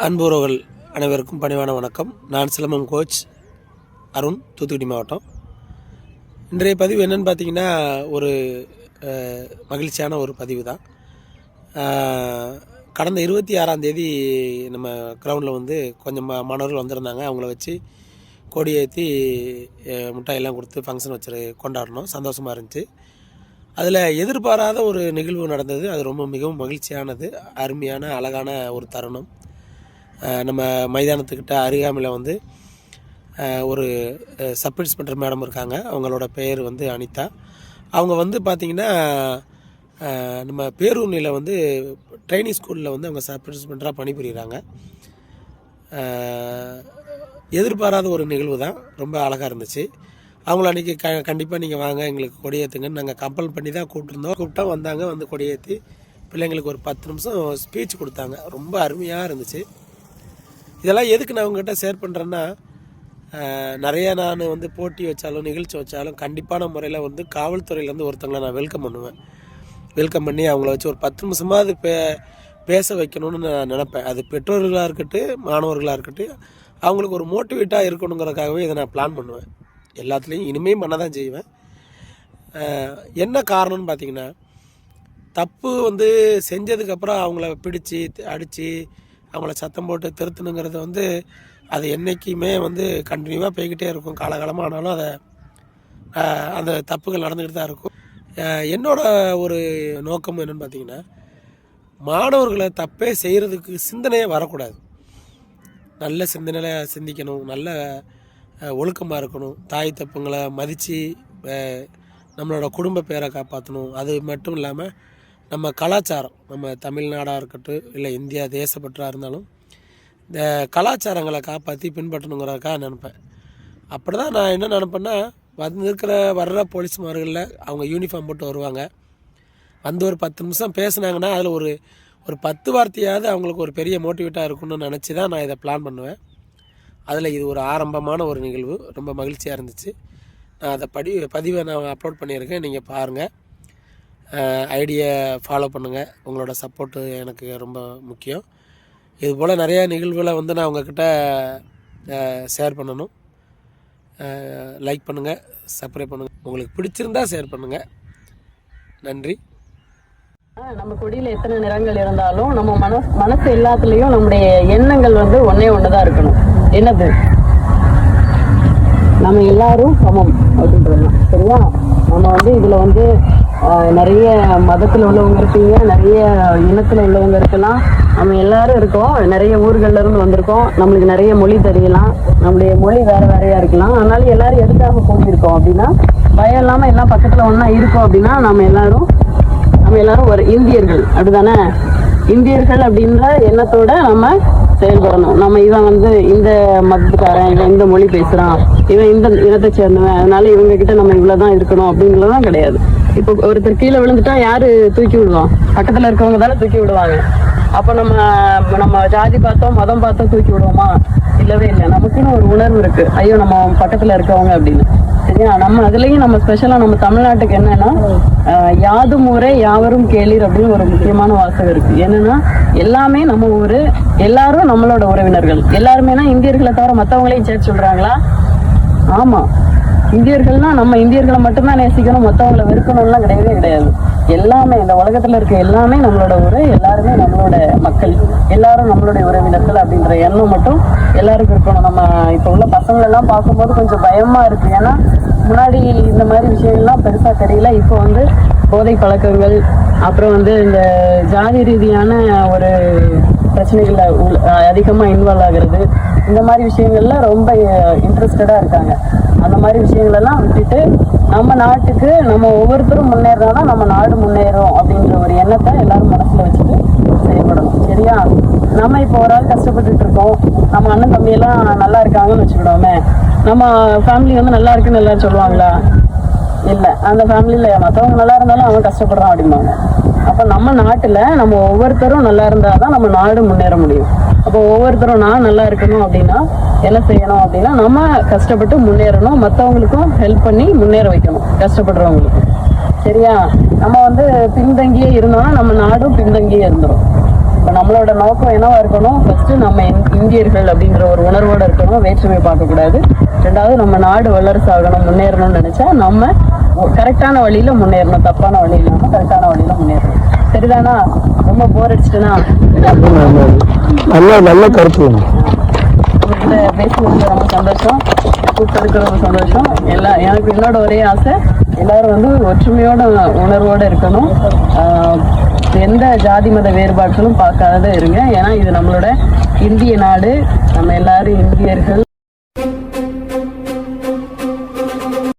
அன்புறவுகள் அனைவருக்கும் பணிவான வணக்கம். நான் சிலம்பம் கோச் அருண், தூத்துக்குடி மாவட்டம். இன்றைய பதிவு என்னென்னு பார்த்தீங்கன்னா, ஒரு மகிழ்ச்சியான ஒரு பதிவு தான். கடந்த 26ஆம் தேதி நம்ம கிரவுண்டில் வந்து கொஞ்சம் மாணவர்கள் வந்திருந்தாங்க. அவங்கள வச்சு கொடியேற்றி மிட்டாயெல்லாம் கொடுத்து ஃபங்க்ஷன் வச்சு கொண்டாடினோம். சந்தோஷமாக இருந்துச்சு. அதில் எதிர்பாராத ஒரு நிகழ்வு நடந்தது. அது ரொம்ப மிகவும் மகிழ்ச்சியானது, அருமையான அழகான ஒரு தருணம். நம்ம மைதானத்துக்கிட்ட அருகாமையில் வந்து ஒரு சப் இன்ஸ்பெக்டர் மேடம் இருக்காங்க. அவங்களோட பெயர் வந்து அனிதா. அவங்க வந்து பார்த்திங்கன்னா, நம்ம பேரூர்னியில் வந்து ட்ரைனிங் ஸ்கூலில் வந்து அவங்க சப் இன்ஸ்பெக்டராக பணிபுரிகிறாங்க. எதிர்பாராத ஒரு நிகழ்வு தான், ரொம்ப அழகாக இருந்துச்சு. அவங்கள அன்றைக்கி கண்டிப்பாக நீங்கள் வாங்க, எங்களுக்கு கொடியேற்றுங்கன்னு நாங்கள் கம்பல் பண்ணி தான் கூப்பிட்டா வந்தாங்க. வந்து கொடியேற்றி பிள்ளைங்களுக்கு ஒரு 10 நிமிஷம் ஸ்பீச் கொடுத்தாங்க. ரொம்ப அருமையாக இருந்துச்சு. இதெல்லாம் எதுக்கு நான் அவங்ககிட்ட ஷேர் பண்ணுறேன்னா, நிறையா நான் வந்து போட்டி வச்சாலும் நிகழ்ச்சி வச்சாலும் கண்டிப்பான முறையில் வந்து காவல்துறையிலேருந்து ஒருத்தங்களை நான் வெல்கம் பண்ணுவேன். வெல்கம் பண்ணி அவங்கள வச்சு ஒரு 10 நிமிஷமாவது பேச வைக்கணும்னு நான் நினப்பேன். அது பெற்றோர்களாக இருக்கட்டும், மாணவர்களாக இருக்கட்டும், அவங்களுக்கு ஒரு மோட்டிவேட்டாக இருக்கணுங்கிறதுக்காகவே இதை நான் பிளான் பண்ணுவேன். எல்லாத்துலேயும் இனிமேல் பண்ண தான் செய்வேன். என்ன காரணம்னு பார்த்திங்கன்னா, தப்பு வந்து செஞ்சதுக்கப்புறம் அவங்கள பிடிச்சி அடித்து அவங்கள சத்தம் போட்டு திருத்தணுங்கிறது வந்து அது என்றைக்குமே வந்து கண்டினியூவாக போய்கிட்டே இருக்கும். காலகாலமாக ஆனாலும் அந்த தப்புகள் நடந்துக்கிட்டு தான் இருக்கும். என்னோடய ஒரு நோக்கம் என்னென்னு பார்த்திங்கன்னா, மாணவர்களை தப்பே செய்கிறதுக்கு சிந்தனையே வரக்கூடாது. நல்ல சிந்தனையில் சிந்திக்கணும், நல்ல ஒழுக்கமாக இருக்கணும், தாய் தப்புங்களை மதித்து நம்மளோட குடும்ப பேரை காப்பாற்றணும். அது மட்டும் இல்லாமல் நம்ம கலாச்சாரம், நம்ம தமிழ்நாடாக இருக்கட்டும் இல்லை இந்தியா தேசப்பற்றாக இருந்தாலும் இந்த கலாச்சாரங்களை காப்பாற்றி பின்பற்றணுங்கிறதுக்காக நினப்பேன். அப்படி தான் நான் என்ன நினப்பேன்னா, வர்ற போலீஸ்மார்களில் அவங்க யூனிஃபார்ம் போட்டு வருவாங்க. வந்து ஒரு 10 நிமிஷம் பேசுனாங்கன்னா அதில் ஒரு 10 வார்த்தையாவது அவங்களுக்கு ஒரு பெரிய மோட்டிவேட்டாக இருக்கணும்னு நினச்சி தான் நான் இதை பிளான் பண்ணுவேன். அதில் இது ஒரு ஆரம்பமான ஒரு நிகழ்வு. ரொம்ப மகிழ்ச்சியாக இருந்துச்சு. நான் அதை பதிவை நான் அப்லோட் பண்ணியிருக்கேன். நீங்கள் பாருங்கள், ஐடியை ஃபாலோ பண்ணுங்கள். உங்களோட சப்போர்ட்டு எனக்கு ரொம்ப முக்கியம். இதுபோல் நிறையா நிகழ்வுகளை வந்து நான் உங்கள்கிட்ட ஷேர் பண்ணணும். லைக் பண்ணுங்கள், சப்ஸ்கிரைப் பண்ணுங்கள். உங்களுக்கு பிடிச்சிருந்தால் ஷேர் பண்ணுங்கள். நன்றி. நம்ம கொடியில் எத்தனை நிறங்கள் இருந்தாலும் நம்ம மனசு எல்லாத்துலேயும் நம்முடைய எண்ணங்கள் வந்து ஒன்றே ஒன்று தான் இருக்கணும். என்னது? நம்ம எல்லாரும் சமம் அப்படின்றது. சரியா? நம்ம வந்து இதில் வந்து நிறைய மதத்தில் உள்ளவங்க இருப்பீங்க, நிறைய இனத்தில் உள்ளவங்க இருக்கலாம். நம்ம எல்லாரும் இருக்கோம், நிறைய ஊர்கள்ல இருந்து வந்திருக்கோம். நம்மளுக்கு நிறைய மொழி தெரியலாம், நம்மளுடைய மொழி வேறையா இருக்கலாம். அதனால எல்லாரும் எதுக்காக கூடியிருக்கோம் அப்படின்னா, பயம் இல்லாமல் எல்லாம் பக்கத்தில் ஒன்றா இருக்கோம் அப்படின்னா நம்ம எல்லாரும் ஒரு இந்தியர்கள். அப்படிதானே? இந்தியர்கள் அப்படின்ற எண்ணத்தோட நம்ம செயல்படணும். நம்ம இவன் வந்து இந்த மதத்துக்காரன், இவன் இந்த மொழி பேசுறான், இவன் இந்த இனத்தை சேர்ந்தவன், அதனால இவங்க கிட்ட நம்ம இவ்வளவுதான் இருக்கணும் அப்படின்றதான் கிடையாது. இப்போ ஒருத்தர் கீழே விழுந்துட்டா யாரு தூக்கி விடுவான்? பக்கத்துல இருக்கவங்க தானே தூக்கி விடுவாங்க. அப்ப நம்ம ஜாதி பார்த்தோம், மதம் பார்த்தோம் தூக்கி விடுவோமா? இல்லவே இல்லை. நமக்குன்னு ஒரு உணர்வு இருக்கு, ஐயோ நம்ம பக்கத்துல இருக்கவங்க அப்படின்னு. சரியா? நம்ம அதுலயும் நம்ம ஸ்பெஷலா நம்ம தமிழ்நாட்டுக்கு என்னன்னா, யாதும் ஊரே யாவரும் கேளீர் அப்படின்னு ஒரு முக்கியமான வாசகம் இருக்கு. என்னன்னா, எல்லாமே நம்ம ஊரு, எல்லாரும் நம்மளோட உறவினர்கள். எல்லாருமேனா இந்தியர்களை தவிர மற்றவங்களையும் சேர்த்து சொல்றாங்களா? ஆமா, இந்தியர்கள்னா நம்ம இந்தியர்களை மட்டும்தான் நேசிக்கணும், மற்றவங்களை வெறுக்கணும்லாம் கிடையவே கிடையாது. எல்லாமே இந்த உலகத்துல இருக்க எல்லாமே நம்மளோட ஊரு, எல்லாருமே நம்மளோட மக்கள், எல்லாரும் நம்மளுடைய உறவினர்கள் அப்படின்ற எண்ணம் மட்டும் எல்லாருக்கும் இருக்கணும். நம்ம இப்ப உள்ள பசங்களை எல்லாம் பார்க்கும்போது கொஞ்சம் பயமா இருக்கு. ஏன்னா முன்னாடி இந்த மாதிரி விஷயங்கள்லாம் பெருசா தெரியல. இப்போ வந்து போதை பழக்கங்கள், அப்புறம் வந்து இந்த ஜாதி ரீதியான ஒரு பிரச்சனைகள்ல அதிகமா இன்வால்வ் ஆகுறது, இந்த மாதிரி விஷயங்கள்ல ரொம்ப இன்ட்ரெஸ்டடா இருக்காங்க. அந்த மாதிரி விஷயங்கள் எல்லாம் விட்டுட்டு நம்ம நாட்டுக்கு நம்ம ஒவ்வொருத்தரும் முன்னேறினாதான் நம்ம நாடு முன்னேறும் அப்படின்ற ஒரு எண்ணத்தை எல்லாரும் மனசுல வச்சுட்டு செயல்படணும். சரியா? நம்ம இப்போ ஒரு ஆள் கஷ்டப்பட்டுட்டு இருக்கோம், நம்ம அண்ணன் தம்பி எல்லாம் நல்லா இருக்காங்கன்னு வச்சுக்கிட்டோமே, நம்ம ஃபேமிலி வந்து நல்லா இருக்குன்னு எல்லாரும் சொல்லுவாங்களா? இல்லை. அந்த ஃபேமிலியில மற்றவங்க நல்லா இருந்தாலும் அவன் கஷ்டப்படுறான் அப்படிம்பாங்க. அப்போ நம்ம நாட்டில் நம்ம ஒவ்வொருத்தரும் நல்லா இருந்தாதான் நம்ம நாடு முன்னேற முடியும். அப்போ ஒவ்வொருத்தரும் நான் நல்லா இருக்கணும் அப்படின்னா என்ன செய்யணும் அப்படின்னா, நம்ம கஷ்டப்பட்டு முன்னேறணும், மற்றவங்களுக்கும் ஹெல்ப் பண்ணி முன்னேற வைக்கணும், கஷ்டப்படுறவங்களுக்கு. சரியா? நம்ம வந்து பின்தங்கியே இருந்தோம்னா நம்ம நாடும் பின்தங்கியே இருந்துடும். இப்போ நம்மளோட நோக்கம் என்னவா இருக்கணும், ஃபர்ஸ்ட் நம்ம இந்தியர்கள் அப்படின்ற ஒரு உணர்வோட இருக்கணும், வேற்றுமை பார்க்கக்கூடாது. ரெண்டாவது நம்ம நாடு வல்லரசு ஆகணும், முன்னேறணும்னு நினைச்சா நம்ம கரெக்டான வழியில முன்னேறணும், தப்பான வழி இல்லாம கரெக்டான வழியில முன்னேறணும். சரிதானா? ரொம்ப போர் அடிச்சுட்டுனா நல்ல கருத்து. உங்ககிட்ட பேசுனதுல ரொம்ப சந்தோஷம், கூப்பிட்டு ரொம்ப சந்தோஷம். எனக்கு என்னோட ஒரே ஆசை, எல்லாரும் வந்து ஒற்றுமையோட உணர்வோட இருக்கணும். எந்த ஜாதி மத வேறுபாடுகளும் பார்க்காத இருங்க. ஏன்னா இது நம்மளோட இந்திய நாடு, நம்ம எல்லாரும் இந்தியர்கள்.